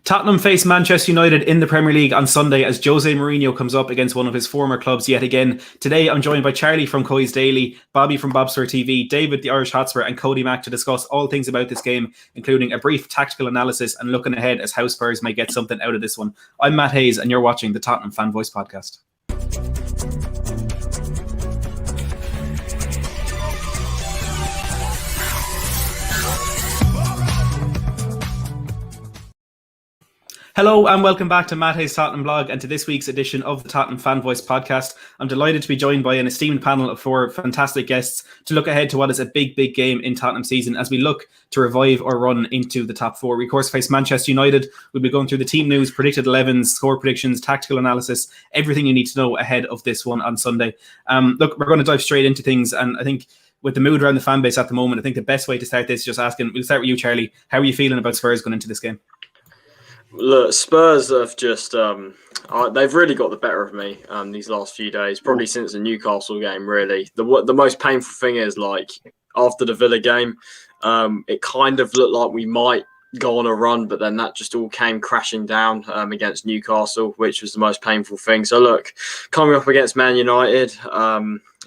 Tottenham face Manchester United in the Premier League on Sunday as Jose Mourinho comes up against one of his former clubs yet again. Today I'm joined by Charlie from COYS Daily, Bobby from Bobspur TV, David the Irish Hotspur and Cody Mack to discuss all things about this game, including a brief tactical analysis and looking ahead as how Spurs may get something out of this one. I'm Matt Hayes and you're watching the Tottenham Fan Voice podcast. Hello and welcome back to Matt Hayes' Tottenham Blog and to this week's edition of the Tottenham Fan Voice podcast. I'm delighted to be joined by an esteemed panel of four fantastic guests to look ahead to what is a big game in Tottenham season as we look to revive or run into the top four. We of course face Manchester United. We'll be going through the team news, predicted 11s, score predictions, tactical analysis, everything you need to know ahead of this one on Sunday. Look, we're going to dive straight into things, and I think with the mood around the fan base at the moment, I think the best way to start this is just asking, we'll start with you, Charlie. How are you feeling about Spurs going into this game? Look, Spurs have just they've really got the better of me these last few days, probably since the Newcastle game, really. The most painful thing is, like, after the Villa game, it kind of looked like we might go on a run, but then that just all came crashing down against Newcastle, which was the most painful thing. So look, coming up against Man United,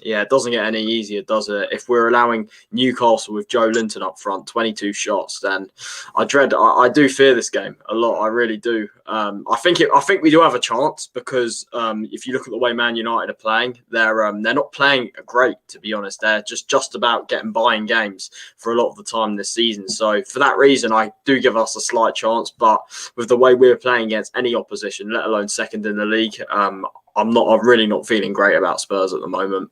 it doesn't get any easier, does it? If we're allowing Newcastle with Joe Linton up front, 22 shots, then I do fear this game a lot. I really do. I think we do have a chance because if you look at the way Man United are playing, they're not playing great, to be honest. They're just about getting by in games for a lot of the time this season. So for that reason, I do give us a slight chance. But with the way we're playing against any opposition, let alone second in the league, I'm really not feeling great about Spurs at the moment.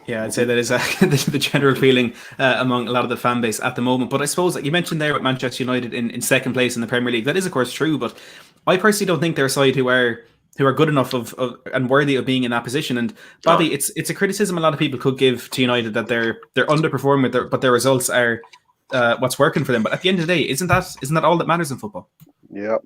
Yeah, I'd say that is the general feeling among a lot of the fan base at the moment. But I suppose, like you mentioned there, with Manchester United in second place in the Premier League, that is of course true. But I personally don't think they're a side who are good enough of and worthy of being in that position. And Bobby, it's a criticism a lot of people could give to United that they're underperforming, but their results are what's working for them. But at the end of the day, isn't that all that matters in football? Yeah.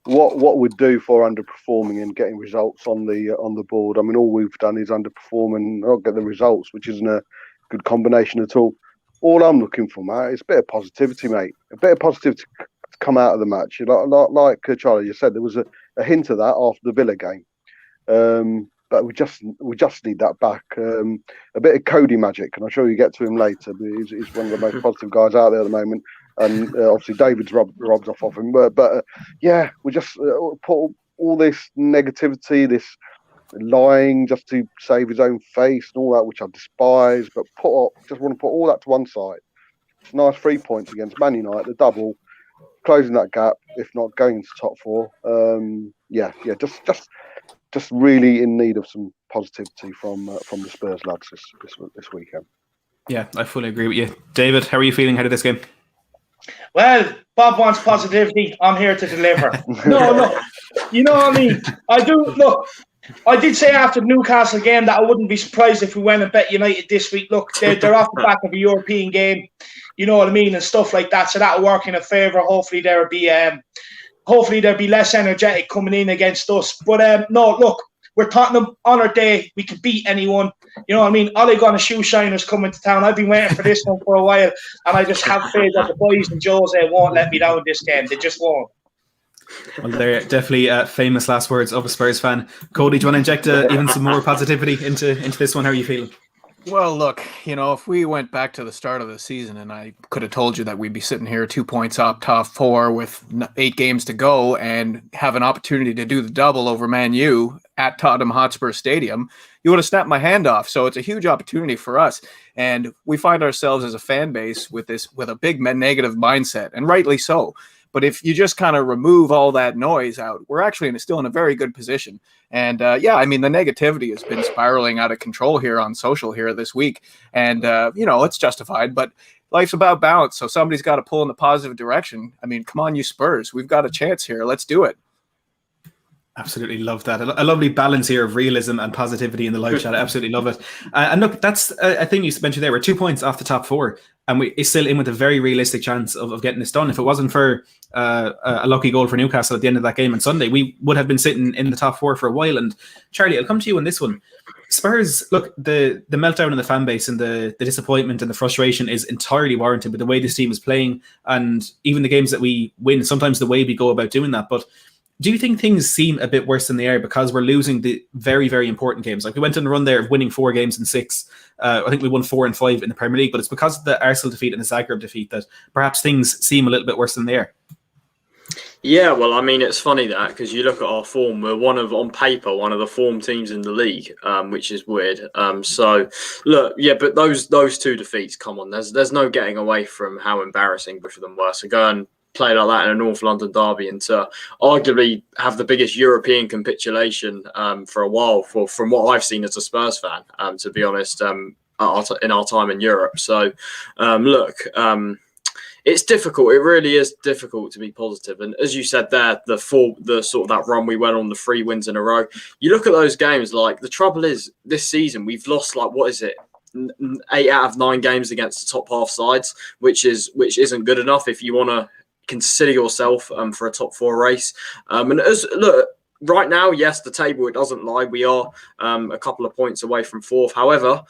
What we'd do for underperforming and getting results on the board. I mean, all we've done is underperform and not get the results, which isn't a good combination at all. All I'm looking for, Matt, is a bit of positivity, mate. A bit of positivity to come out of the match. Like Charlie just said, there was a hint of that after the Villa game, but we just need that back. A bit of Cody magic, and I'm sure you get to him later. But he's one of the most positive guys out there at the moment. And obviously David's robbed off him. But we just put all this negativity, this lying just to save his own face and all that, which I despise. But just want to put all that to one side. It's nice 3 points against Man United, the double, closing that gap, if not going into top four. Just really in need of some positivity from the Spurs lads this weekend. Yeah, I fully agree with you. David, how are you feeling ahead of this game? Well, Bob wants positivity. I'm here to deliver. No, you know what I mean? I do. Look, I did say after the Newcastle game that I wouldn't be surprised if we went and bet United this week. Look, they're off the back of a European game, you know what I mean, and stuff like that. So that'll work in a favour. Hopefully there'll be less energetic coming in against us. But no, look, we're Tottenham on our day. We can beat anyone. You know what I mean? Ole Gunnar Shoeshiner's coming to town. I've been waiting for this one for a while, and I just have faith that the boys and Jose won't let me down this game. They just won't. Well, they're definitely famous last words of a Spurs fan. Cody, do you want to inject even some more positivity into this one? How are you feeling? Well, look, if we went back to the start of the season and I could have told you that we'd be sitting here 2 points up top four with 8 games to go and have an opportunity to do the double over Man U at Tottenham Hotspur Stadium, you would have snapped my hand off. So it's a huge opportunity for us. And we find ourselves as a fan base with a big negative mindset, and rightly so. But if you just kind of remove all that noise out, we're actually still in a very good position. And the negativity has been spiraling out of control here on social here this week. And, it's justified, but life's about balance. So somebody's got to pull in the positive direction. I mean, come on, you Spurs. We've got a chance here. Let's do it. Absolutely love that. A lovely balance here of realism and positivity in the live chat. I absolutely love it. And look, that's a thing you mentioned there. We're 2 points off the top four, and we're still in with a very realistic chance of getting this done. If it wasn't for a lucky goal for Newcastle at the end of that game on Sunday, we would have been sitting in the top four for a while. And Charlie, I'll come to you on this one. Spurs, look, the meltdown in the fan base and the disappointment and the frustration is entirely warranted with the way this team is playing, and even the games that we win, sometimes the way we go about doing that. But do you think things seem a bit worse than they are because we're losing the very, very important games? Like we went on a run there of winning 4 games in 6. I think we won 4 and 5 in the Premier League, but it's because of the Arsenal defeat and the Zagreb defeat that perhaps things seem a little bit worse than they are. Yeah, well, I mean, it's funny that because you look at our form, we're on paper, one of the form teams in the league, which is weird. So, look, yeah, but those 2 defeats, come on, there's no getting away from how embarrassing both of them were. So go and play like that in a North London derby and to arguably have the biggest European capitulation for a while, from what I've seen as a Spurs fan, to be honest, in our time in Europe. So, look. It's difficult. It really is difficult to be positive. And as you said there, the sort of that run we went on, the 3 wins in a row. You look at those games, like the trouble is this season we've lost 8 out of 9 games against the top half sides, which isn't good enough if you want to consider yourself for a top 4 race. And as look. Right now, yes, the table, it doesn't lie. We are a couple of points away from 4th. However,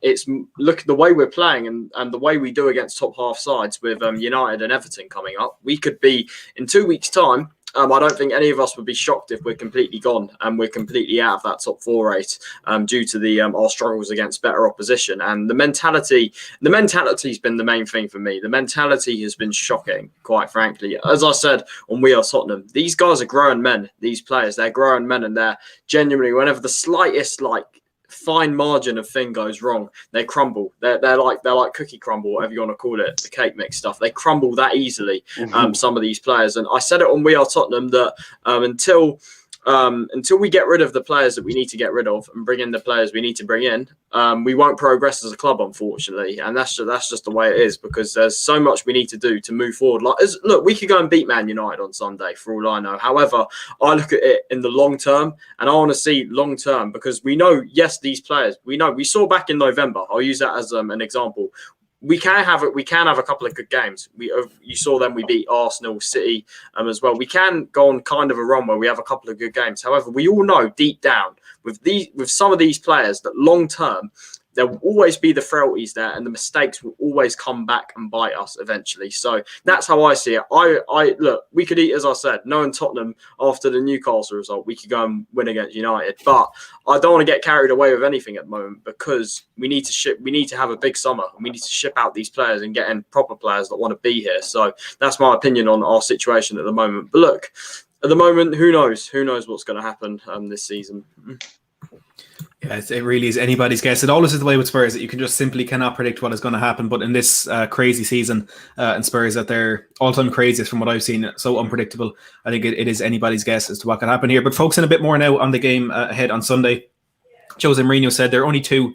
it's look at the way we're playing and the way we do against top half sides with United and Everton coming up. We could be, in 2 weeks' time, I don't think any of us would be shocked if we're completely gone and we're completely out of that top 4 race due to our struggles against better opposition. And the mentality's been the main thing for me. The mentality has been shocking, quite frankly. As I said on We Are Tottenham, these guys are grown men, these players. They're grown men and they're genuinely, whenever the slightest fine margin of thing goes wrong, they crumble. They're like cookie crumble, whatever you want to call it, the cake mix stuff. They crumble that easily. Some of these players, and I said it on We Are Tottenham that until we get rid of the players that we need to get rid of and bring in the players we need to bring in, we won't progress as a club, unfortunately. And that's just the way it is, because there's so much we need to do to move forward. Look, we could go and beat Man United on Sunday for all I know. However, I look at it in the long term, and I want to see long term, because we know, yes, these players, we saw back in November. I'll use that as an example. We can have a couple of good games. You saw them. We beat Arsenal, City as well. We can go on kind of a run where we have a couple of good games. However, we all know deep down with some of these players that long term there will always be the frailties there, and the mistakes will always come back and bite us eventually. So that's how I see it. I look, we could eat, as I said, knowing Tottenham after the Newcastle result, we could go and win against United. But I don't want to get carried away with anything at the moment, because we need to have a big summer, and we need to ship out these players and get in proper players that want to be here. So that's my opinion on our situation at the moment. But look, at the moment, who knows? Who knows what's going to happen this season? Yeah, it really is anybody's guess. It always is the way with Spurs, that you can just simply cannot predict what is going to happen. But in this crazy season in Spurs, that they're all-time craziest from what I've seen, so unpredictable, I think it is anybody's guess as to what can happen here. But focusing a bit more now on the game ahead on Sunday, Jose Mourinho said there are only 2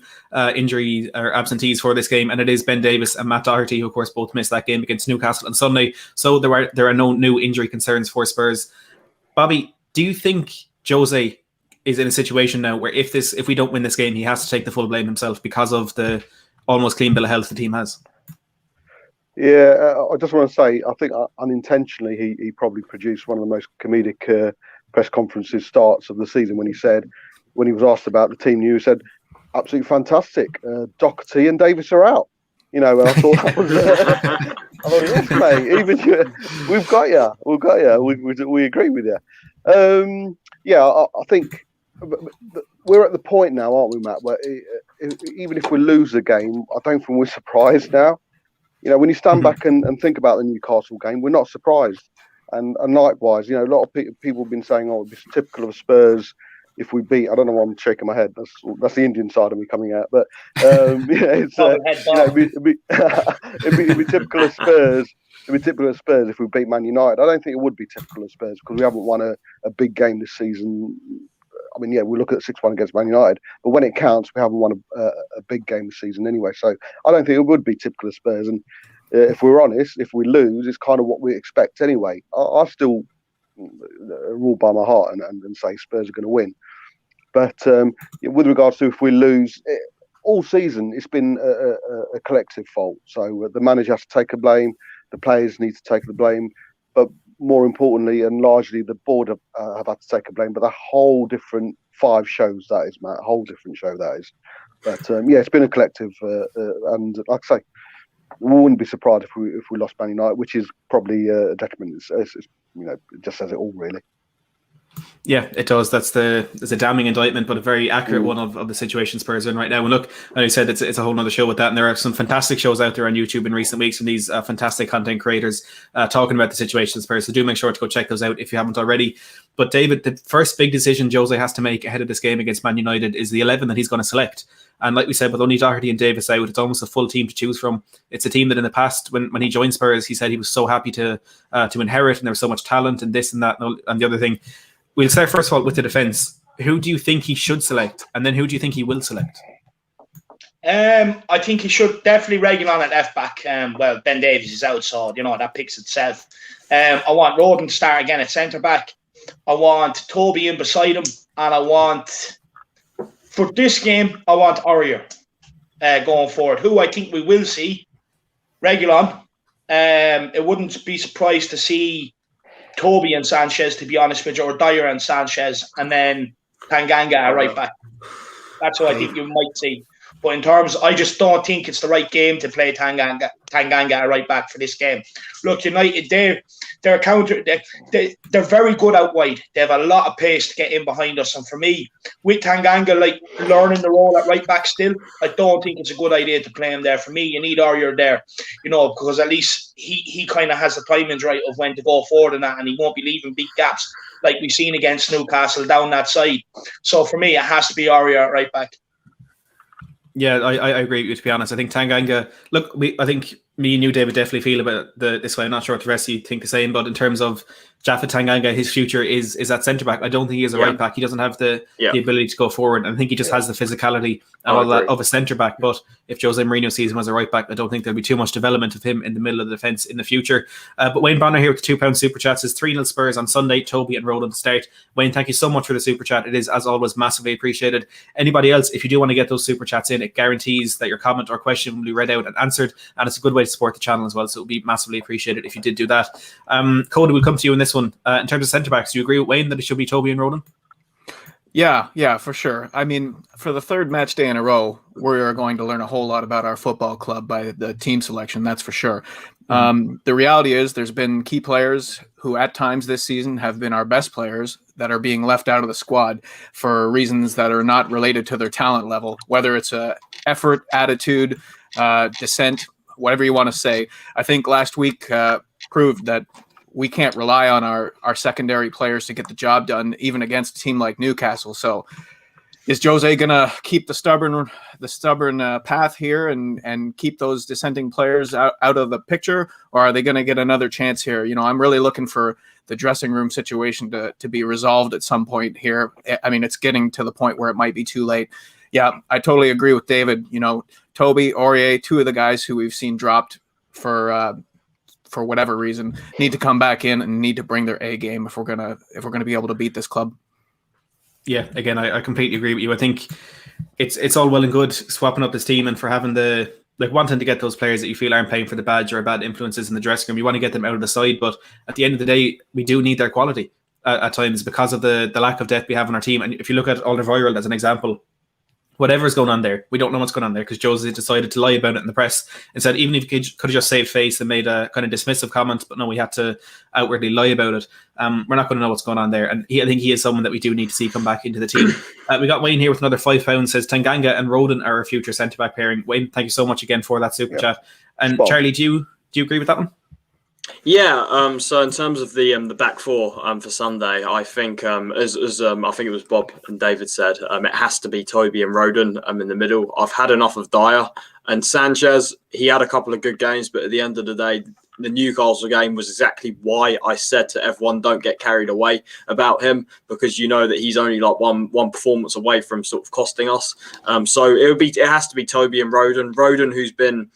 injury or absentees for this game, and it is Ben Davies and Matt Doherty, who of course both missed that game against Newcastle on Sunday. So there are no new injury concerns for Spurs. Bobby, do you think Jose is in a situation now where if we don't win this game, he has to take the full blame himself because of the almost clean bill of health the team has? Yeah, I just want to say, I think unintentionally he probably produced one of the most comedic press conferences starts of the season when he was asked about the team news, said, absolutely fantastic. Doherty and Davis are out. And I thought that was, yes, mate, even we've got you. We agree with you. I think we're at the point now, aren't we, Matt, where even if we lose the game, I don't think we're surprised now. When you stand back and think about the Newcastle game, we're not surprised. And likewise, a lot of people have been saying, oh, it's typical of Spurs if we beat. I don't know why I'm shaking my head. That's the Indian side of me coming out. But it'd be typical of Spurs. It'd be typical of Spurs if we beat Man United. I don't think it would be typical of Spurs, because we haven't won a big game this season. I mean, yeah, we look at 6-1 against Man United, but when it counts, we haven't won a big game this season anyway. So I don't think it would be typical of Spurs. And if we're honest, if we lose, it's kind of what we expect anyway. I still rule by my heart and say Spurs are going to win. But with regards to if we lose, all season it's been a collective fault. So the manager has to take the blame, the players need to take the blame, but more importantly and largely the board have had to take the blame. But a whole different 5 shows, that is, Matt. A whole different show, that is. But yeah, it's been a collective, and like I say, we wouldn't be surprised if we lost Man United, which is probably a detriment. It's, it just says it all, really. Yeah, it does. It's a damning indictment, but a very accurate one of the situation Spurs are in right now. And look, like I said, it's a whole nother show with that. And there are some fantastic shows out there on YouTube in recent weeks from these fantastic content creators talking about the situation Spurs. So do make sure to go check those out if you haven't already. But David, the first big decision Jose has to make ahead of this game against Man United is the 11 that he's going to select. And like we said, with only Doherty and Davis out, it's almost a full team to choose from. It's a team that in the past, when he joined Spurs, he said he was so happy to inherit, and there was so much talent and this and that and the other thing. We'll start first of all with the defence. Who do you think he should select? And then who do you think he will select? I think he should definitely Reguilon at left back. Well, Ben Davies is out, so that picks itself. I want Rodon to start again at centre back. I want Toby in beside him, and I want, for this game, I want Aurier going forward. Who I think we will see, Reguilon. It wouldn't be surprised to see Toby and Sanchez, to be honest with you, or Dyer and Sanchez, and then Tanganga at right back. That's what I think you might see. But in terms, I just don't think it's the right game to play Tanganga at right back for this game. Look, United, they're very good out wide. They have a lot of pace to get in behind us. And for me, with Tanganga learning the role at right back still, I don't think it's a good idea to play him there. For me, you need Aurier there, because at least he kind of has the timings right of when to go forward and that, and he won't be leaving big gaps like we've seen against Newcastle down that side. So for me, it has to be Aurier at right back. Yeah, I agree with you, to be honest. I think Tanganga, look, I think me and you, David, definitely feel about this way. I'm not sure what the rest of you think the same, but in terms of Jaffa Tanganga, his future is at centre back. I don't think he is a right back. He doesn't have the ability to go forward. I think he just has the physicality and all that of a centre back. But if Jose Mourinho sees him as a right back, I don't think there'll be too much development of him in the middle of the defence in the future. But Wayne Bonner here with the £2 super chat says 3-0 Spurs on Sunday. Toby and Roland to start. Wayne, thank you so much for the super chat. It is, as always, massively appreciated. Anybody else, if you do want to get those super chats in, it guarantees that your comment or question will be read out and answered, and it's a good way to support the channel as well. So it would be massively appreciated if you did do that. Cody, we'll come to you in this one. In terms of centre backs, do you agree with Wayne that it should be Toby and Roland? Yeah, for sure. I mean, for the third match day in a row, we're going to learn a whole lot about our football club by the team selection, that's for sure. The reality is there's been key players who at times this season have been our best players that are being left out of the squad for reasons that are not related to their talent level, whether it's effort, attitude, descent, whatever you want to say. I think last week proved that we can't rely on our secondary players to get the job done, even against a team like Newcastle. So is Jose going to keep the stubborn path here and keep those dissenting players out of the picture, or are they going to get another chance here? I'm really looking for the dressing room situation to be resolved at some point here. I mean, it's getting to the point where it might be too late. Yeah, I totally agree with David. Toby, Aurier, two of the guys who we've seen dropped for whatever reason, need to come back in and need to bring their A game if we're gonna be able to beat this club. Yeah, again, I completely agree with you. I think it's all well and good swapping up this team and for having wanting to get those players that you feel aren't paying for the badge or bad influences in the dressing room. You want to get them out of the side, but at the end of the day, we do need their quality at times because of the lack of depth we have in our team. And if you look at Alderweireld as an example, whatever's going on there, we don't know what's going on there because Jose decided to lie about it in the press and said even if he could have just saved face and made a kind of dismissive comment, but no, we had to outwardly lie about it. We're not going to know what's going on there. And I think he is someone that we do need to see come back into the team. We got Wayne here with another £5, says Tanganga and Roden are our future centre-back pairing. Wayne, thank you so much again for that super chat. And Charlie, do you agree with that one? Yeah, so in terms of the back four for Sunday, I think as I think it was Bob and David said, it has to be Toby and Roden in the middle. I've had enough of Dyer and Sanchez. He had a couple of good games, but at the end of the day, the Newcastle game was exactly why I said to everyone, don't get carried away about him, because you know that he's only like one performance away from sort of costing us. So it has to be Toby and Roden. Roden, who's been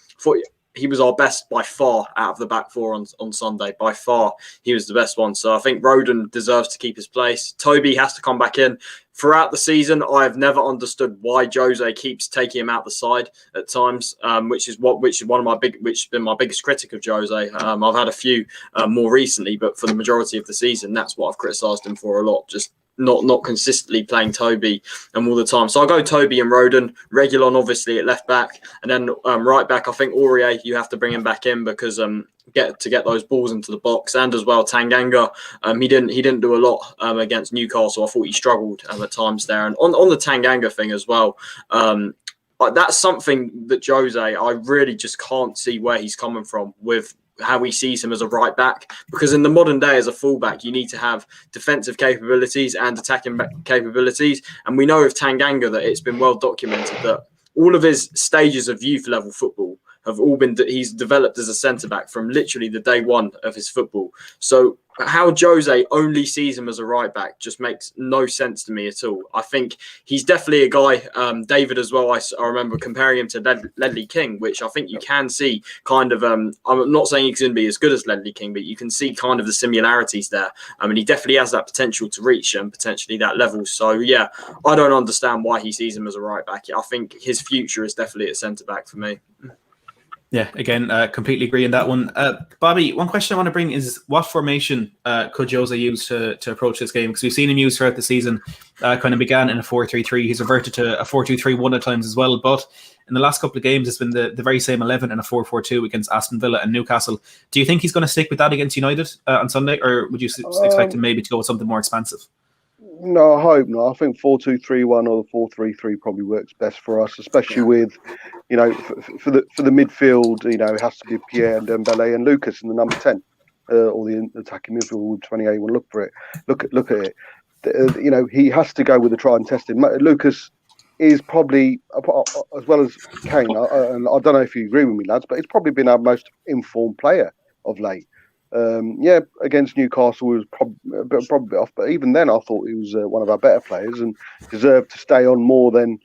he was our best by far out of the back four on Sunday. By far, he was the best one. So I think Roden deserves to keep his place. Toby has to come back in. Throughout the season, I have never understood why Jose keeps taking him out the side at times, which has been my biggest critic of Jose. I've had a few more recently, but for the majority of the season, that's what I've criticised him for a lot. Just not consistently playing Toby all the time. So I'll go Toby and Rodon, Reguilon obviously at left back, and then right back, I think Aurier, you have to bring him back in because get those balls into the box, and as well Tanganga. He didn't do a lot against Newcastle. I thought he struggled at times there. And on the Tanganga thing as well, that's something that Jose, I really just can't see where he's coming from with how he sees him as a right back, because in the modern day as a fullback you need to have defensive capabilities and attacking capabilities, and we know with Tanganga that it's been well documented that all of his stages of youth level football have all been he's developed as a centre back from literally the day one of his football. So how Jose only sees him as a right back just makes no sense to me at all. I think he's definitely a guy, David as well, I remember comparing him to Ledley King, which I think you can see kind of, I'm not saying he's going to be as good as Ledley King, but you can see kind of the similarities there. I mean, he definitely has that potential to reach potentially that level. So yeah, I don't understand why he sees him as a right back. I think his future is definitely a centre back for me. Yeah, again, completely agree on that one. Bobby, one question I want to bring is what formation could Jose use to approach this game? Because we've seen him use throughout the season, kind of began in a 4-3-3. He's reverted to a 4-2-3-1 at times as well. But in the last couple of games, it's been the very same 11 in a 4-4-2 against Aston Villa and Newcastle. Do you think he's going to stick with that against United on Sunday? Or would you expect him maybe to go with something more expansive? No, I hope not. I think 4-2-3-1 or the 4-3-3 probably works best for us, especially with, for the midfield, it has to be Pierre and Dembele and Lucas in the number 10, or the attacking midfield with 28. We'll look for it. Look at it. He has to go with the tried and tested. Lucas is probably, as well as Kane, and I don't know if you agree with me, lads, but he's probably been our most informed player of late. Against Newcastle was probably off, but even then I thought he was one of our better players and deserved to stay on more than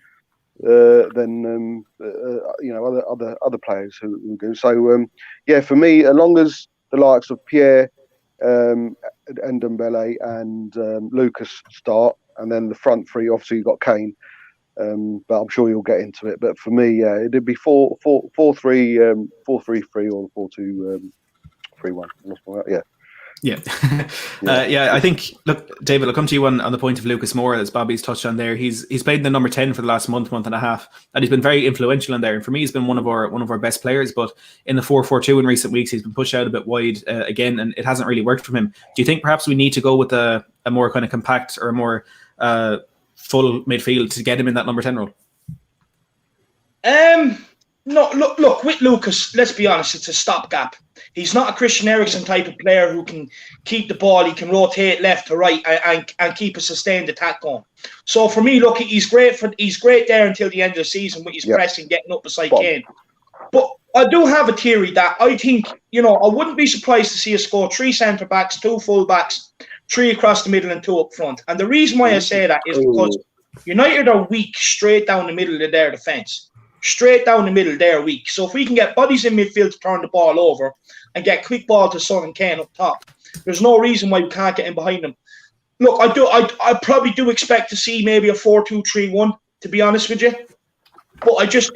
other players who do. So for me, as long as the likes of Pierre and Dembele and Lucas start, and then the front three, obviously you've got Kane, but I'm sure you'll get into it. But for me, it'd be 4-3-3 or 4-2-3-1. I think, look, David, I'll come to you on the point of Lucas Moura, as Bobby's touched on there. He's played in the number 10 for the last month and a half, and he's been very influential in there. And for me, he's been one of our best players. But in the 4-4-2 in recent weeks, he's been pushed out a bit wide again, and it hasn't really worked for him. Do you think perhaps we need to go with a more kind of compact or a more full midfield to get him in that number 10 role? No, look, with Lucas, let's be honest, it's a stopgap. He's not a Christian Eriksen type of player who can keep the ball. He can rotate left to right and keep a sustained attack going. So for me, look, he's great there until the end of the season with his pressing, getting up beside Kane. But I do have a theory that I think, I wouldn't be surprised to see us score 3 centre backs, 2 full backs, 3 across the middle and 2 up front. And the reason why I say that is because United are weak straight down the middle of their defence. Straight down the middle, they're weak. So if we can get bodies in midfield to turn the ball over and get quick ball to Son and Kane up top, there's no reason why we can't get in behind them. Look, I probably do expect to see maybe a 4-2-3-1, to be honest with you. But I just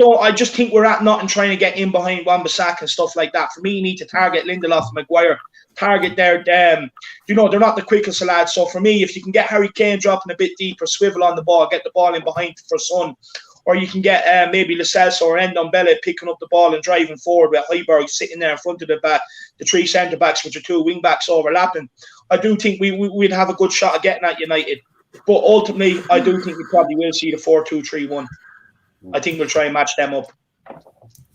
think we're at nothing trying to get in behind Wan-Bissaka and stuff like that. For me, you need to target Lindelof and Maguire. Target their they're not the quickest of lads. So for me, if you can get Harry Kane dropping a bit deeper, swivel on the ball, get the ball in behind for Son, or you can get maybe Lo Celso or Ndombele picking up the ball and driving forward with Højbjerg sitting there in front of the 3 centre backs with your 2 wing backs overlapping. I do think we'd have a good shot at getting at United. But ultimately, I do think we probably will see the 4-2-3-1. I think we'll try and match them up.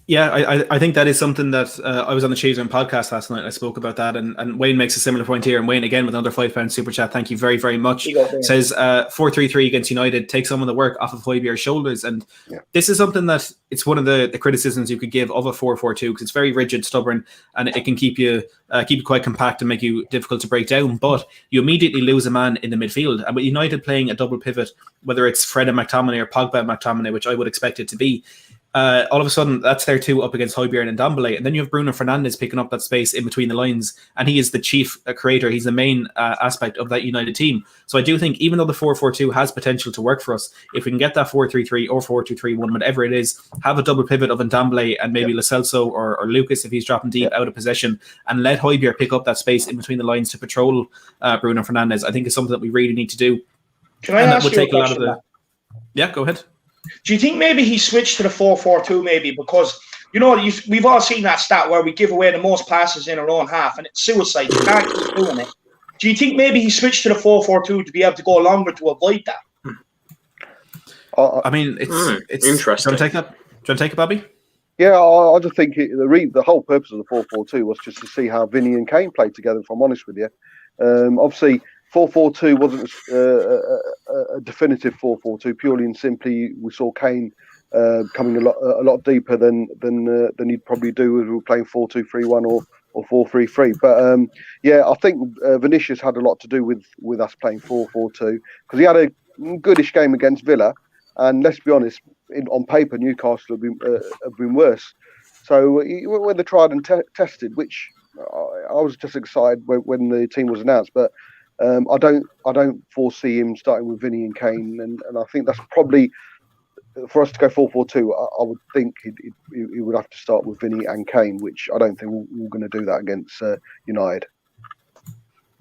Yeah, I think that is something that I was on the Cheeseman podcast last night. I spoke about that, and Wayne makes a similar point here. And Wayne, again, with another £5 super chat, thank you very, very much. Says 4-3-3 against United, take some of the work off of Højbjerg's shoulders. And this is something that it's one of the criticisms you could give of a 4-4-2, because it's very rigid, stubborn, and it can keep you quite compact and make you difficult to break down. But you immediately lose a man in the midfield. And with United playing a double pivot, whether it's Fred and McTominay or Pogba and McTominay, which I would expect it to be, all of a sudden that's their 2 up against Højbjerg and Ndombele, and then you have Bruno Fernandes picking up that space in between the lines, and he is the chief creator. He's the main aspect of that United team. So I do think, even though the 4-4-2 has potential to work for us, if we can get that 4-3-3 or 4-2-3-1, whatever it is, have a double pivot of Ndombele and maybe Lo Celso or Lucas if he's dropping deep out of possession, and let Højbjerg pick up that space in between the lines to patrol Bruno Fernandes, I think is something that we really need to do. Can I and that ask would you a take a lot of question? the. Yeah, go ahead. Do you think maybe he switched to the 4-4-2 maybe because, we've all seen that stat where we give away the most passes in our own half and it's suicide. You can't keep doing it. Do you think maybe he switched to the 4-4-2 to be able to go longer to avoid that? I mean, it's interesting. Do you want to take it, Bobby? Yeah, I just think the whole purpose of the 4-4-2 was just to see how Vinny and Kane played together, if I'm honest with you. Obviously, 4-4-2 wasn't a definitive 4-4-2. Purely and simply, we saw Kane coming a lot deeper than he'd probably do if we were playing 4-2-3-1 or 4-3-3. But yeah, I think Vinicius had a lot to do with us playing 4-4-2 because he had a goodish game against Villa, and let's be honest, on paper Newcastle have been worse. So when they tried and tested, which I was just excited when the team was announced, but I don't foresee him starting with Vinny and Kane, and I think that's probably for us to go 4-4-2. I would think he would have to start with Vinny and Kane, which I don't think we're going to do that against United.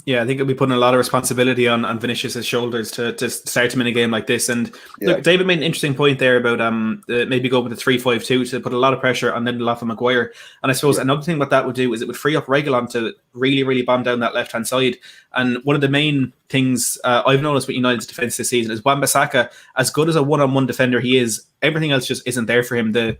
Yeah, I think it'll be putting a lot of responsibility on Vinicius' shoulders to start him in a game like this. And look, David made an interesting point there about maybe go with the 3-5-2 to put a lot of pressure on Lindelof and Maguire. And I suppose another thing what that would do is it would free up Reguilon to really, really bomb down that left-hand side. And one of the main things I've noticed with United's defence this season is Wan-Bissaka, as good as a one-on-one defender he is, everything else just isn't there for him. The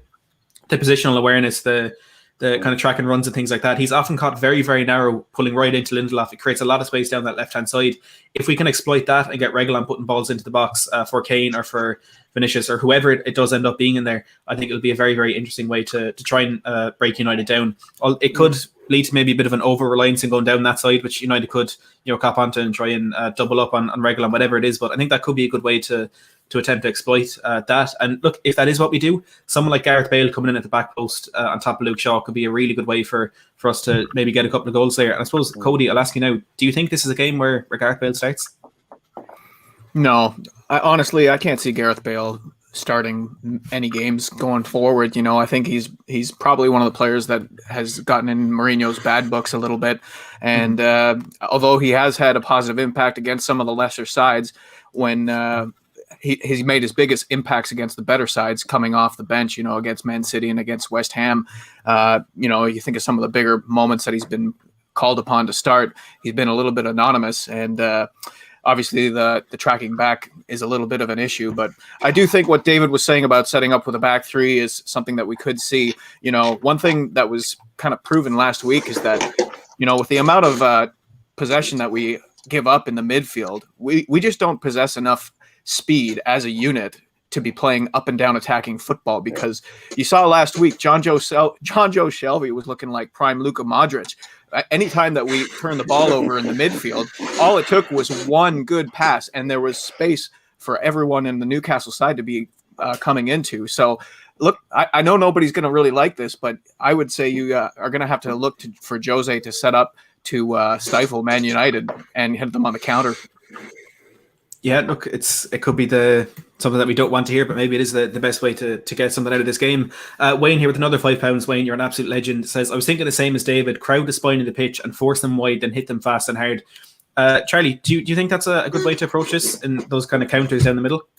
positional awareness, the kind of track and runs and things like that. He's often caught very, very narrow, pulling right into Lindelof. It creates a lot of space down that left-hand side. If we can exploit that and get Reguilon putting balls into the box for Kane or for Vinicius or whoever it does end up being in there, I think it'll be a very, very interesting way to try and break United down. It could lead to maybe a bit of an over-reliance in going down that side, which United could cop onto and try and double up on Reguilon, whatever it is. But I think that could be a good way to attempt to exploit that. And look, if that is what we do, someone like Gareth Bale coming in at the back post on top of Luke Shaw could be a really good way for us to maybe get a couple of goals there. And I suppose, Cody, I'll ask you now, do you think this is a game where Gareth Bale starts? No, honestly, I can't see Gareth Bale starting any games going forward. I think he's probably one of the players that has gotten in Mourinho's bad books a little bit. And although he has had a positive impact against some of the lesser sides, when he's made his biggest impacts against the better sides coming off the bench, against Man City and against West Ham. You think of some of the bigger moments that he's been called upon to start. He's been a little bit anonymous, and obviously the tracking back is a little bit of an issue. But I do think what David was saying about setting up with a back three is something that we could see. One thing that was kind of proven last week is that, with the amount of possession that we give up in the midfield, we just don't possess enough speed as a unit to be playing up and down attacking football, because you saw last week John Joe Shelby was looking like prime Luka Modric. Anytime that we turned the ball over in the midfield, all it took was one good pass and there was space for everyone in the Newcastle side to be coming into. So look, I know nobody's going to really like this, but I would say you are going to have to look for Jose to set up to stifle Man United and hit them on the counter. Yeah, look, it could be something that we don't want to hear, but maybe it is the best way to get something out of this game. Wayne here with another £5. Wayne, you're an absolute legend. Says, I was thinking the same as David. Crowd the spine of the pitch and force them wide, then hit them fast and hard. Charlie, do you think that's a good way to approach this in those kind of counters down the middle?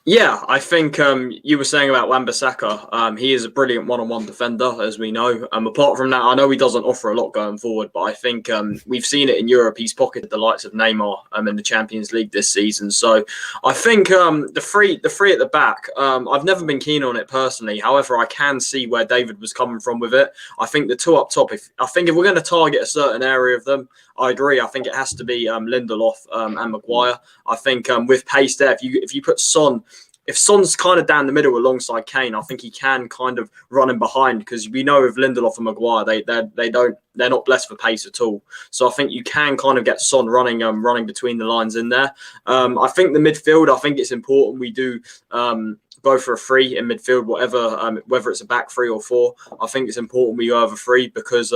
Yeah, I think you were saying about Wan-Bissaka. He is a brilliant one-on-one defender, as we know. Apart from that, I know he doesn't offer a lot going forward, but I think we've seen it in Europe. He's pocketed the likes of Neymar in the Champions League this season. So I think the three at the back, I've never been keen on it personally. However, I can see where David was coming from with it. I think the two up top, if we're going to target a certain area of them, I agree. I think it has to be Lindelof and Maguire. I think with pace there, if you put Son, if Son's kind of down the middle alongside Kane, I think he can kind of run in behind, because we know with Lindelof and Maguire, they're not blessed for pace at all. So I think you can kind of get Son running between the lines in there. I think the midfield, I think it's important we do go for a three in midfield, whether it's a back three or four. I think it's important we go over three because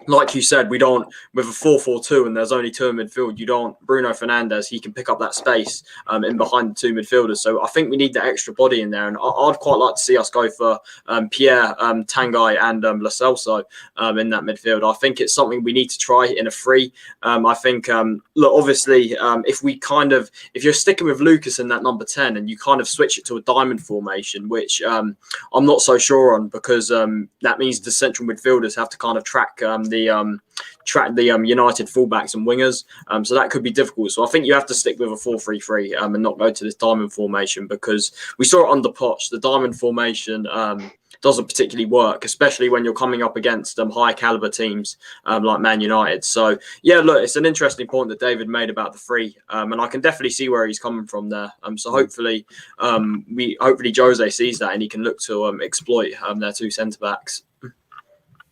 like you said, we don't, with a 4-4-2 and there's only two in midfield, you don't, Bruno Fernandes, he can pick up that space in behind the two midfielders. So I think we need that extra body in there. And I'd quite like to see us go for Pierre, Tanguy and Lo Celso in that midfield. I think it's something we need to try in a free. I think, look, obviously, if you're sticking with Lucas in that number 10 and you kind of switch it to a diamond formation, which I'm not so sure on, because that means the central midfielders have to kind of track the United fullbacks and wingers, so that could be difficult. So I think you have to stick with a 4-3-3 and not go to this diamond formation, because we saw it under Poch. The diamond formation doesn't particularly work, especially when you're coming up against high caliber teams like Man United. So yeah, look, it's an interesting point that David made about the free, and I can definitely see where he's coming from there. So hopefully Jose sees that and he can look to exploit their two centre backs.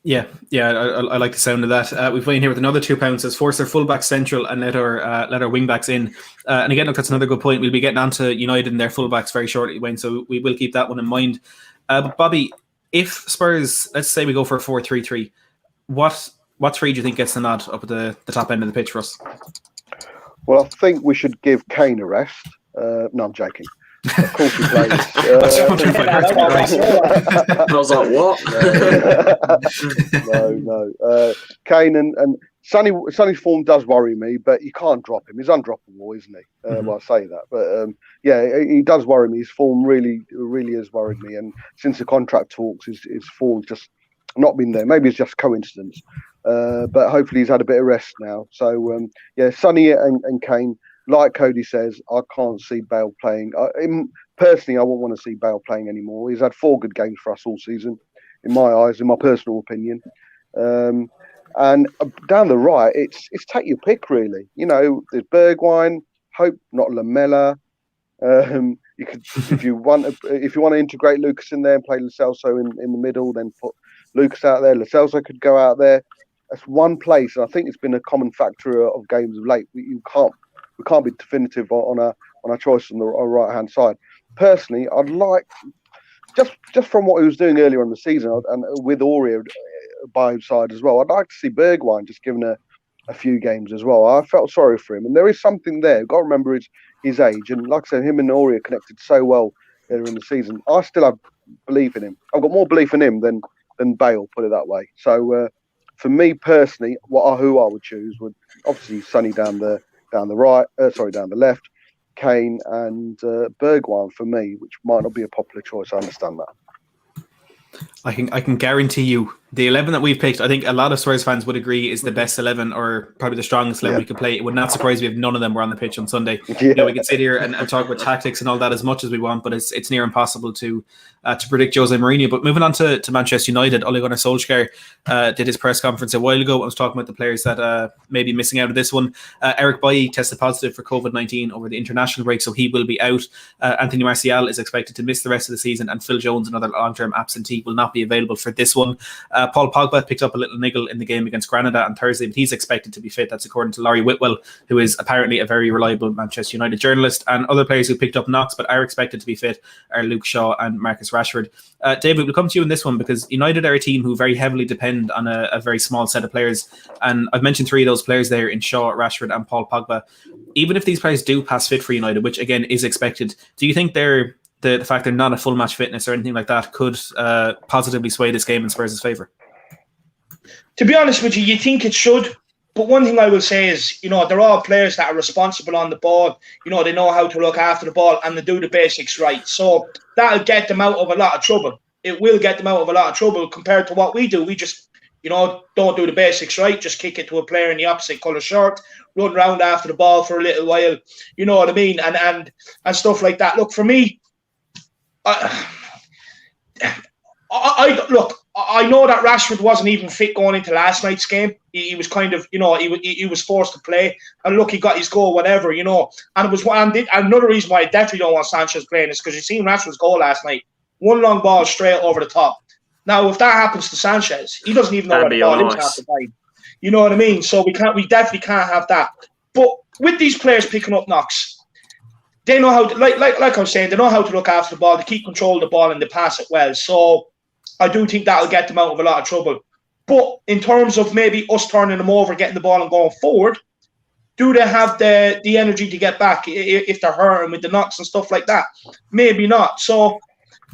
Yeah, I like the sound of that. We've Wayne here with another £2. Says force their fullbacks central and let our wing backs in. And again, look, that's another good point. We'll be getting onto United and their fullbacks very shortly, Wayne. So we will keep that one in mind. But Bobby, if Spurs, let's say we go for a 4-3-3, what three do you think gets the nod up at the top end of the pitch for us? Well, I think we should give Kane a rest. No, I'm joking. Of course he plays. I was like, what? No. Kane and Sonny's form does worry me, but you can't drop him. He's undroppable, isn't he? Well, I say that, but he does worry me. His form really has worried me, and since the contract talks, his form just not been there. Maybe it's just coincidence, but hopefully he's had a bit of rest now. So Sonny and Kane. Like Cody says, I can't see Bale playing. Personally, I won't want to see Bale playing anymore. He's had 4 good games for us all season, in my eyes, in my personal opinion. And down the right, it's take your pick, really. You know, there's Bergwijn, Hope, not Lamela. You could, if you want to integrate Lucas in there and play Lo Celso in the middle, then put Lucas out there. Lo Celso could go out there. That's one place, and I think it's been a common factor of games of late. We can't be definitive on our choice on the right hand side. Personally, I'd like just from what he was doing earlier in the season and with Aurier by his side as well. I'd like to see Bergwijn just given a few games as well. I felt sorry for him, and there is something there. You've got to remember his age, and like I said, him and Aurier connected so well earlier in the season. I still have belief in him. I've got more belief in him than Bale, put it that way. So for me personally, who I would choose would obviously Sonny down the left, Kane and Bergwijn for me, which might not be a popular choice. I understand that. I can guarantee you the 11 that we've picked, I think a lot of Spurs fans would agree is the best 11 or probably the strongest 11 we could play. It would not surprise me if none of them were on the pitch on Sunday. You know, we could sit here and talk about tactics and all that as much as we want, but it's near impossible to predict Jose Mourinho. But moving on to Manchester United, Ole Gunnar Solskjaer did his press conference a while ago. I was talking about the players that may be missing out of this one. Eric Bailly tested positive for COVID-19 over the international break, so he will be out. Anthony Martial is expected to miss the rest of the season, and Phil Jones, another long-term absentee, will not be available for this one. Paul Pogba picked up a little niggle in the game against Granada on Thursday, but he's expected to be fit. That's according to Laurie Whitwell, who is apparently a very reliable Manchester United journalist. And other players who picked up knocks but are expected to be fit are Luke Shaw and Marcus Rashford. David, we'll come to you in this one because United are a team who very heavily depend on a very small set of players. And I've mentioned three of those players there in Shaw, Rashford and Paul Pogba. Even if these players do pass fit for United, which again is expected, do you think the fact they're not at full match fitness or anything like that could positively sway this game in Spurs' favour? To be honest with you, you think it should. But one thing I will say is, they're all players that are responsible on the ball. They know how to look after the ball and they do the basics right. So that'll get them out of a lot of trouble. It will get them out of a lot of trouble compared to what we do. We just, don't do the basics right. Just kick it to a player in the opposite colour shirt, run around after the ball for a little while. You know what I mean? And stuff like that. Look, for me, I know that Rashford wasn't even fit going into last night's game. He was kind of, he was forced to play. And look, he got his goal, whatever, And it was another reason why I definitely don't want Sanchez playing is because you seen Rashford's goal last night. One long ball straight over the top. Now, if that happens to Sanchez, he doesn't even know where the ball is half the time. You know what I mean? So we definitely can't have that. But with these players picking up knocks, they know how to, like I was saying, they know how to look after the ball, to keep control of the ball and they pass it well. So I do think that'll get them out of a lot of trouble. But in terms of maybe us turning them over, getting the ball and going forward, do they have the energy to get back if they're hurting with the knocks and stuff like that? Maybe not. So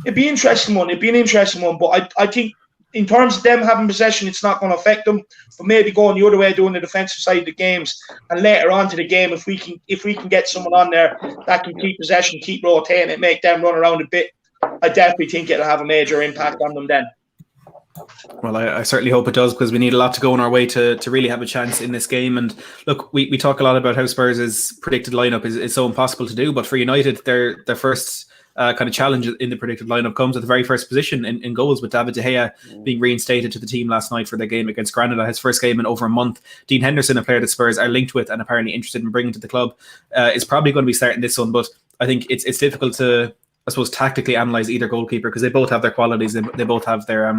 it'd be an interesting one. But I think in terms of them having possession, it's not going to affect them. But maybe going the other way, doing the defensive side of the games, and later on to the game, if we can get someone on there that can keep possession, keep rotating it, make them run around a bit, I definitely think it'll have a major impact on them then. Well, I certainly hope it does, because we need a lot to go in our way to really have a chance in this game. And look, we talk a lot about how Spurs' predicted lineup is so impossible to do, but for United, their first kind of challenge in the predicted lineup comes at the very first position in goals, with David De Gea being reinstated to the team last night for their game against Granada, his first game in over a month. Dean Henderson, a player that Spurs are linked with and apparently interested in bringing to the club, is probably going to be starting this one, but I think it's difficult to, I suppose, tactically analyse either goalkeeper, because they both have their qualities, they both have their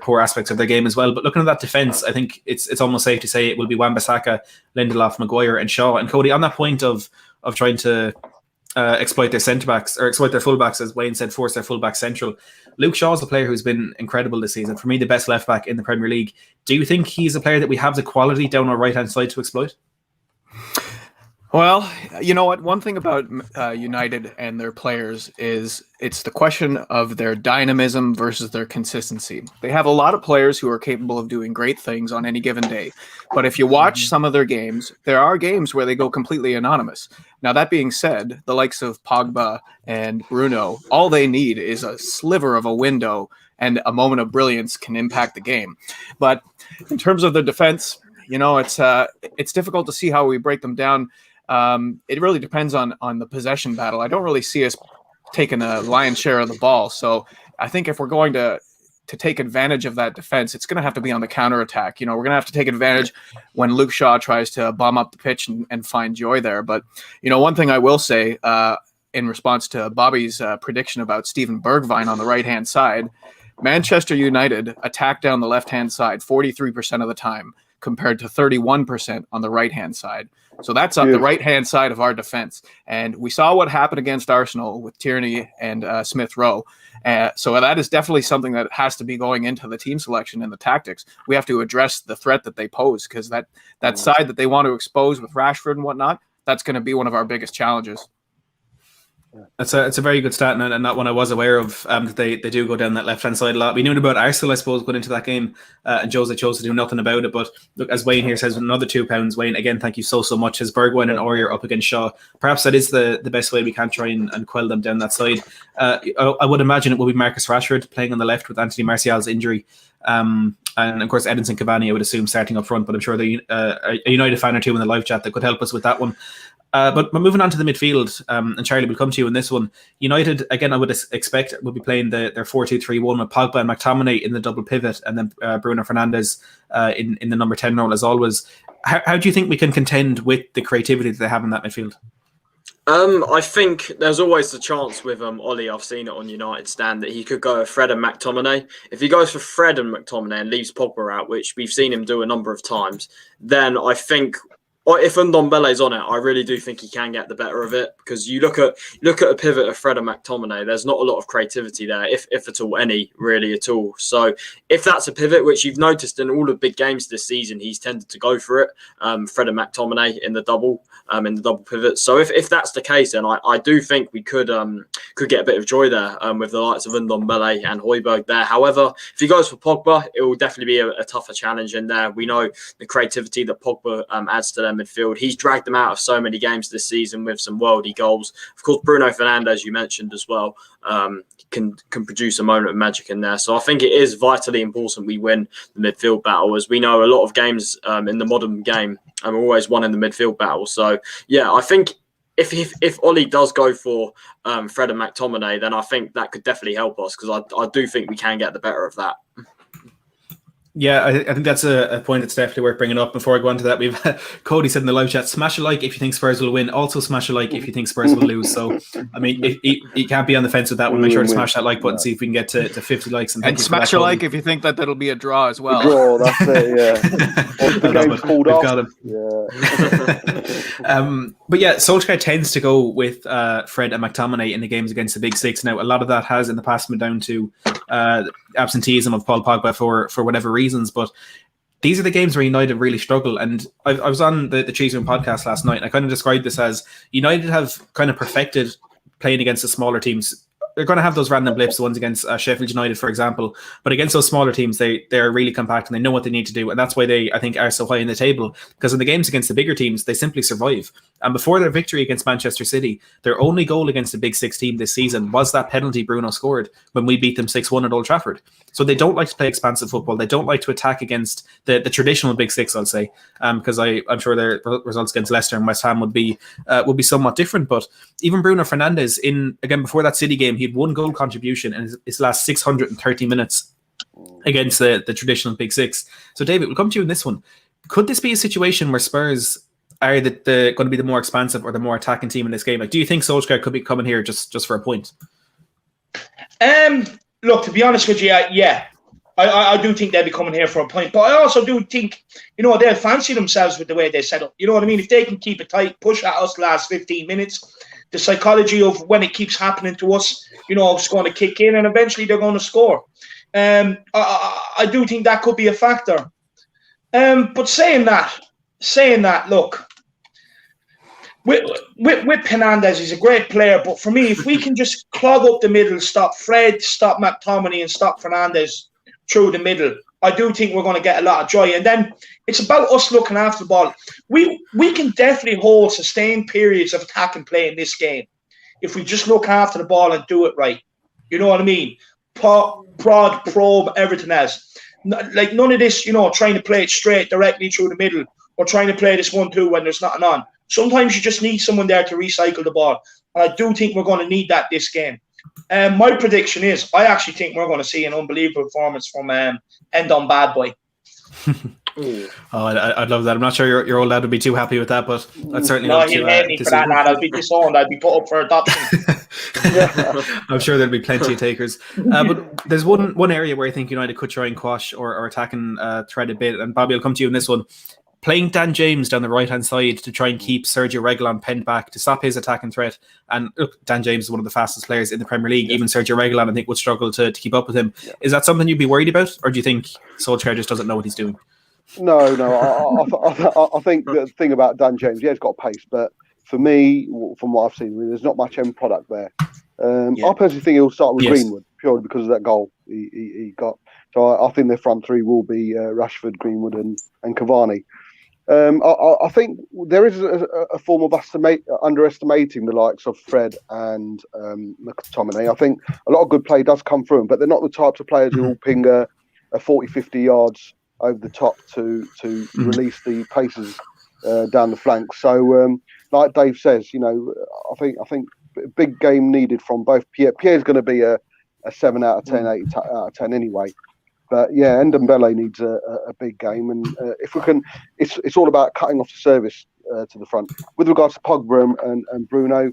poor aspects of their game as well. But looking at that defence, I think it's almost safe to say it will be Wan-Bissaka, Lindelof, Maguire and Shaw. And Cody, on that point of trying to exploit their centre-backs, or exploit their full-backs, as Wayne said, force their full-back central, Luke Shaw is a player who's been incredible this season. For me, the best left-back in the Premier League. Do you think he's a player that we have the quality down our right-hand side to exploit? Well, you know what? One thing about United and their players is it's the question of their dynamism versus their consistency. They have a lot of players who are capable of doing great things on any given day. But if you watch some of their games, there are games where they go completely anonymous. Now, that being said, the likes of Pogba and Bruno, all they need is a sliver of a window, and a moment of brilliance can impact the game. But in terms of the defense, you know, it's difficult to see how we break them down. It really depends on the possession battle. I don't really see us taking a lion's share of the ball. So I think if we're going to take advantage of that defense, it's going to have to be on the counterattack. You know, we're going to have to take advantage when Luke Shaw tries to bomb up the pitch and find joy there. But, you know, one thing I will say in response to Bobby's prediction about Steven Bergwijn on the right-hand side, Manchester United attack down the left-hand side 43% of the time, compared to 31% on the right-hand side. So that's on the right-hand side of our defense. And we saw what happened against Arsenal with Tierney and Smith Rowe. So that is definitely something that has to be going into the team selection and the tactics. We have to address the threat that they pose, because that side that they want to expose with Rashford and whatnot, that's going to be one of our biggest challenges. It's a very good stat, and that one I was aware of, that they do go down that left-hand side a lot. We knew about Arsenal, I suppose, going into that game, and Jose chose to do nothing about it. But look, as Wayne here says, another £2, Wayne, again, thank you so much. As Bergwijn and Aurier up against Shaw, perhaps that is the best way we can try and quell them down that side. I would imagine it will be Marcus Rashford playing on the left with Anthony Martial's injury. And of course, Edinson Cavani, I would assume, starting up front, but I'm sure a United fan or two in the live chat that could help us with that one. But moving on to the midfield, and Charlie, will come to you in this one. United, again, I would expect will be playing their 4-2-3-1 with Pogba and McTominay in the double pivot, and then Bruno Fernandes in the number 10 role as always. How do you think we can contend with the creativity that they have in that midfield? I think there's always the chance with Ollie, I've seen it on United stand, that he could go with Fred and McTominay. If he goes for Fred and McTominay and leaves Pogba out, which we've seen him do a number of times, then I think, or if Ndombele's on it, I really do think he can get the better of it, because you look at a pivot of Fred and McTominay, there's not a lot of creativity there, if at all, any really at all. So if that's a pivot, which you've noticed in all the big games this season, he's tended to go for it, Fred and McTominay in the double pivot. So if that's the case, then I do think we could get a bit of joy there with the likes of Ndombele and Højbjerg there. However, if he goes for Pogba, it will definitely be a tougher challenge in there. We know the creativity that Pogba adds to their midfield. He's dragged them out of so many games this season with some worldy goals. Of course, Bruno Fernandes, you mentioned as well, can produce a moment of magic in there. So I think it is vitally important we win the midfield battle, as we know a lot of games in the modern game are always won in the midfield battle. So yeah, I think if Ollie does go for Fred and McTominay, then I think that could definitely help us, because I do think we can get the better of that. Yeah, I think that's a point that's definitely worth bringing up. Before I go on to that, we've Cody said in the live chat, smash a like if you think Spurs will win. Also smash a like if you think Spurs will lose. So, I mean, you can't be on the fence with that one. Make sure to smash that like button, see if we can get to 50 likes. And smash a like if you think that'll be a draw as well. A draw, that's it, yeah. The game's called off. Got him. Yeah. But yeah, Solskjaer tends to go with Fred and McTominay in the games against the Big Six. Now, a lot of that has in the past been down to absenteeism of Paul Pogba for whatever reasons, but these are the games where United really struggle. And I was on the Cheese Room podcast last night, and I kind of described this as United have kind of perfected playing against the smaller teams. They're going to have those random blips, the ones against Sheffield United, for example. But against those smaller teams, they're really compact and they know what they need to do. And that's why they, I think, are so high in the table. Because in the games against the bigger teams, they simply survive. And before their victory against Manchester City, their only goal against the Big Six team this season was that penalty Bruno scored when we beat them 6-1 at Old Trafford. So they don't like to play expansive football. They don't like to attack against the traditional Big Six, I'll say, because I'm sure their results against Leicester and West Ham would be somewhat different. But even Bruno Fernandes, before that City game, he had one goal contribution in his last 630 minutes against the traditional Big Six. So David, we'll come to you in this one. Could this be a situation where Spurs are going to be the more expansive or the more attacking team in this game? Like, do you think Solskjaer could be coming here just for a point? Look, to be honest with you, yeah. I do think they'll be coming here for a point. But I also do think, they'll fancy themselves with the way they set up. You know what I mean? If they can keep it tight, push at us the last 15 minutes, the psychology of when it keeps happening to us, it's going to kick in and eventually they're going to score. I do think that could be a factor. But saying that, look, with Fernandes, he's a great player, but for me, if we can just clog up the middle, stop Fred, stop McTominay, and stop Fernandes through the middle, I do think we're going to get a lot of joy. And then it's about us looking after the ball. We can definitely hold sustained periods of attack and play in this game if we just look after the ball and do it right. You know what I mean? Prod, probe, everything else. Like none of this, trying to play it straight directly through the middle or trying to play this 1-2 when there's nothing on. Sometimes you just need someone there to recycle the ball. And I do think we're going to need that this game. My prediction is I actually think we're going to see an unbelievable performance from Endon Bad Boy. I'd love that. I'm not sure your old lad would be too happy with that, but I'd certainly no, love he'll hate me for that, lad. I'd be disowned. I'd be put up for adoption. I'm sure there'll be plenty of takers. But there's one area where I think United could try and quash or attack and thread a bit. And Bobby, I'll come to you in this one. Playing Dan James down the right-hand side to try and keep Sergio Reguilon penned back to stop his attacking threat. And look, Dan James is one of the fastest players in the Premier League. Yeah. Even Sergio Reguilon, I think, would struggle to keep up with him. Yeah. Is that something you'd be worried about? Or do you think Solskjaer just doesn't know what he's doing? No. I think the thing about Dan James, he's got pace. But for me, from what I've seen, there's not much end product there. I personally think he'll start with Greenwood, purely because of that goal he got. So I think their front three will be Rashford, Greenwood and Cavani. I think there is a form of underestimating the likes of Fred and McTominay. I think a lot of good play does come through them, but they're not the types of players who will ping a 40-50 yards over the top to release the paces down the flank. So, like Dave says, I think big game needed from both. Pierre's going to be a 7 out of 10, 8 out of 10 anyway. But yeah, Ndombele needs a big game, and if we can, it's all about cutting off the service to the front. With regards to Pogba and Bruno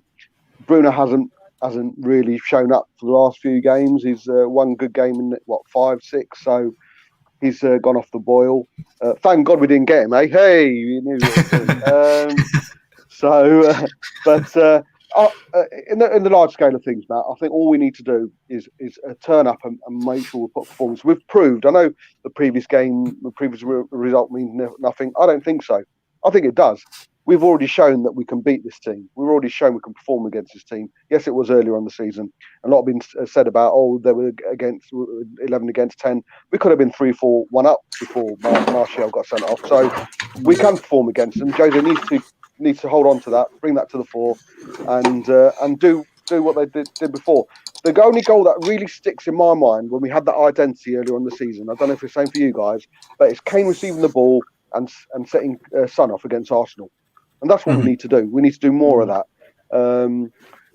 hasn't really shown up for the last few games. He's one good game in 5, 6, so he's gone off the boil. Thank God we didn't get him, eh? Hey, we knew in the large scale of things, Matt, I think all we need to do is turn up and make sure we put performance. We've proved. I know the previous result means nothing. I don't think so. I think it does. We've already shown that we can beat this team. We've already shown we can perform against this team. Yes, it was earlier on the season. A lot been said about, they were against 11 against 10. We could have been 3-4-1 up before Martial got sent off. So we can perform against them. Jose needs to hold on to that, bring that to the fore, and do what they did before. The only goal that really sticks in my mind when we had that identity earlier on the season, I don't know if it's the same for you guys, but it's Kane receiving the ball and setting Son off against Arsenal. And that's what we need to do. We need to do more of that.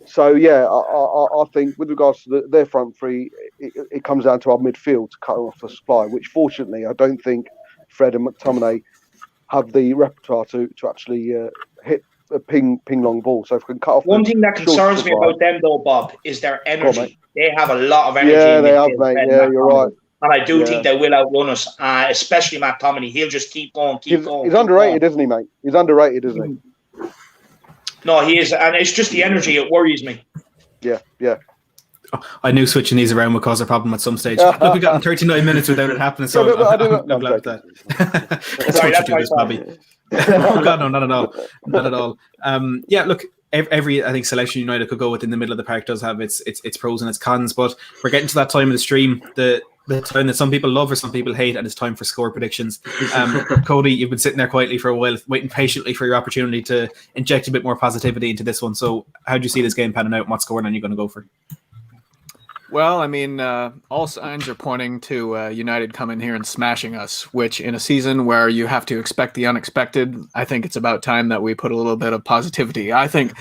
So, yeah, I think with regards to their front three, it comes down to our midfield to cut off the supply, which fortunately I don't think Fred and McTominay have the repertoire to actually hit a ping long ball. So if we can cut off one thing that concerns me about them though, Bob, is their energy. They have a lot of energy. Yeah, they have, mate. Yeah, you're right. And I do think they will outrun us, especially McTominay. He'll just keep going. He's underrated, isn't he, mate? He's underrated, isn't he? No, he is, and it's just the energy. It worries me. Yeah. I knew switching these around would cause a problem at some stage. Look, we got 39 minutes without it happening, so I'm glad with that. That's what you do, this, Bobby. Oh God, no, not at all, not at all. Yeah, look, every I think selection United could go with in the middle of the park does have its pros and its cons, but we're getting to that time of the stream, the time that some people love or some people hate, and it's time for score predictions. Cody, you've been sitting there quietly for a while, waiting patiently for your opportunity to inject a bit more positivity into this one. So how do you see this game panning out, and what scoreline are you going to go for? Well, I mean, all signs are pointing to United coming here and smashing us, which in a season where you have to expect the unexpected, I think it's about time that we put a little bit of positivity. I think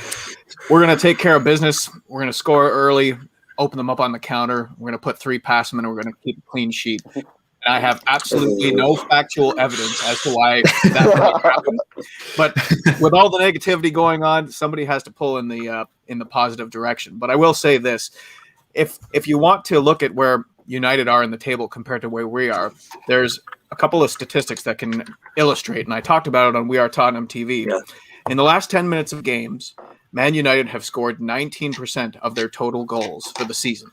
we're going to take care of business. We're going to score early, open them up on the counter. We're going to put 3 past them, and we're going to keep a clean sheet. And I have absolutely no factual evidence as to why that might happen. But with all the negativity going on, somebody has to pull in the positive direction. But I will say this. If you want to look at where United are in the table compared to where we are, there's a couple of statistics that can illustrate, and I talked about it on We Are Tottenham TV. Yeah. In the last 10 minutes of games, Man United have scored 19% of their total goals for the season.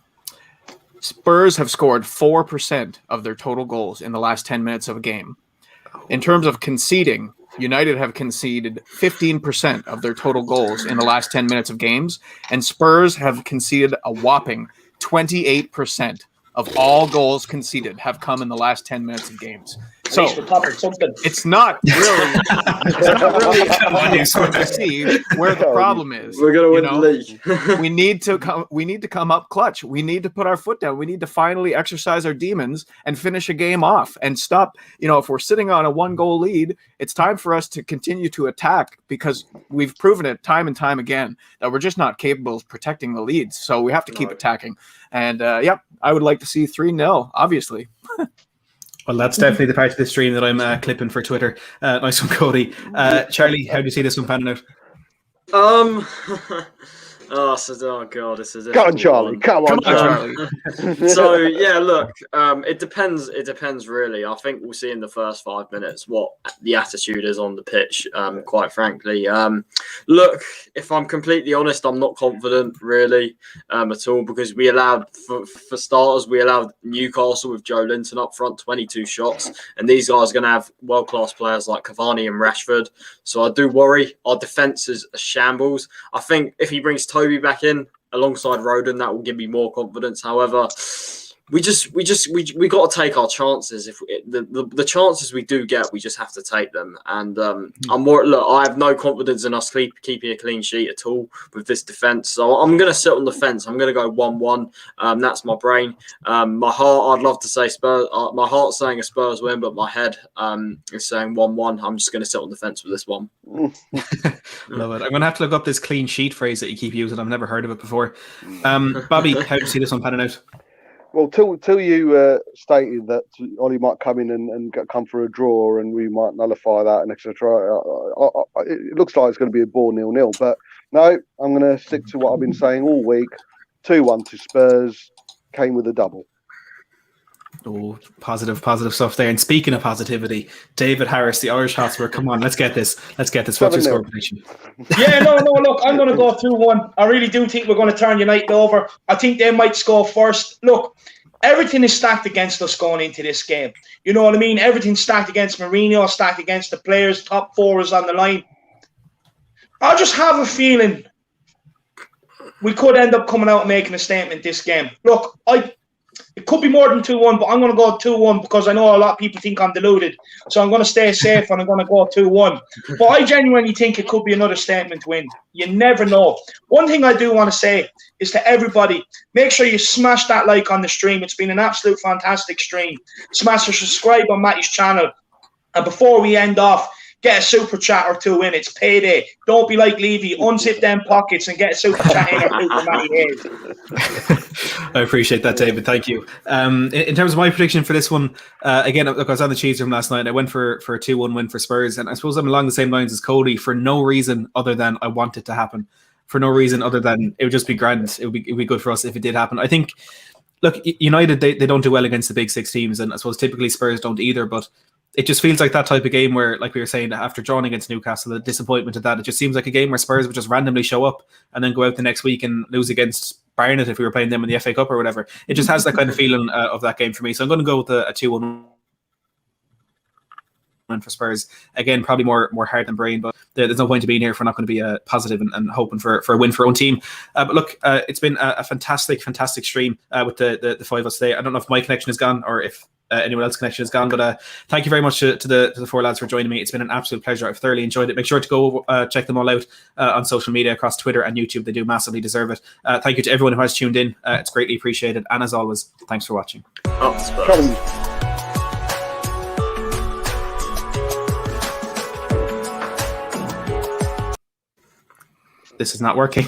Spurs have scored 4% of their total goals in the last 10 minutes of a game. In terms of conceding, United have conceded 15% of their total goals in the last 10 minutes of games, and Spurs have conceded a whopping 28% of all goals conceded have come in the last 10 minutes of games. So it's not really to see where the problem is. We're going to win the league. we need to come up clutch. We need to put our foot down. We need to finally exercise our demons and finish a game off and stop. If we're sitting on a 1-goal lead, it's time for us to continue to attack, because we've proven it time and time again that we're just not capable of protecting the leads. So we have to keep attacking. And I would like to see 3-0, obviously. Well, that's definitely the part of the stream that I'm clipping for Twitter. Nice one, Cody. Charlie, how do you see this one panning out? Oh God, this is Come on, Charlie. Come on, Charlie. So yeah, look, it depends. It depends really. I think we'll see in the first 5 minutes what the attitude is on the pitch. Quite frankly, look, if I'm completely honest, I'm not confident really at all, because we allowed, for starters, we allowed Newcastle with Joe Linton up front 22 shots, and these guys are going to have world-class players like Cavani and Rashford. So I do worry. Our defence is a shambles. I think if he brings Toby back in alongside Rodon, that will give me more confidence. However, we got to take our chances. If the chances we do get, we just have to take them. And I have no confidence in us keeping a clean sheet at all with this defense. So I'm going to sit on the fence. I'm going to go 1-1. That's my brain. My heart, I'd love to say Spurs. My heart's saying a Spurs win, but my head is saying 1-1. I'm just going to sit on the fence with this one. Love it. I'm going to have to look up this clean sheet phrase that you keep using. I've never heard of it before. Bobby, how do you see this one panning out? Well, till you stated that Ollie might come in and come for a draw, and we might nullify that and etc. It looks like it's going to be a ball 0-0, but no, I'm going to stick to what I've been saying all week. 2-1 to Spurs. Came with a double. Oh, positive stuff there. And speaking of positivity, David Harris, the Irish Hotspur. Come on, let's get this. What's your score prediction? Yeah, no. Look, I'm going to go 2-1. I really do think we're going to turn United over. I think they might score first. Look, everything is stacked against us going into this game. You know what I mean? Everything's stacked against Mourinho, stacked against the players. Top 4 is on the line. I just have a feeling we could end up coming out and making a statement this game. Look, it could be more than 2-1, but I'm going to go 2-1 because I know a lot of people think I'm deluded. So I'm going to stay safe and I'm going to go 2-1. But I genuinely think it could be another statement win. You never know. One thing I do want to say is to everybody, make sure you smash that like on the stream. It's been an absolute fantastic stream. Smash or subscribe on Matty's channel. And before we end off, get a super chat or 2 in. It's payday. Don't be like Levy. Unzip them pockets and get a super chat in or 2 for Matty Hayes. I appreciate that, David. Thank you. In terms of my prediction for this one, again, look, I was on the cheese room last night. I went for a 2-1 win for Spurs, and I suppose I'm along the same lines as Cody for no reason other than I want it to happen. For no reason other than it would just be grand. It would be good for us if it did happen. I think, look, United, they don't do well against the big 6 teams, and I suppose typically Spurs don't either, but it just feels like that type of game where, like we were saying, after drawing against Newcastle, the disappointment of that, it just seems like a game where Spurs would just randomly show up and then go out the next week and lose against Barnet if we were playing them in the FA Cup or whatever. It just has that kind of feeling of that game for me. So I'm going to go with a 2-1 for Spurs. Again, probably more heart than brain, but there's no point to being here if we're not going to be positive and hoping for a win for our own team. But look, it's been a fantastic stream with the five of us today. I don't know if my connection is gone or if anyone else's connection is gone, but thank you very much to the four lads for joining me. It's been an absolute pleasure. I've thoroughly enjoyed it. Make sure to go check them all out on social media across Twitter and YouTube. They do massively deserve it. Thank you to everyone who has tuned in. It's greatly appreciated. And as always, thanks for watching. This is not working.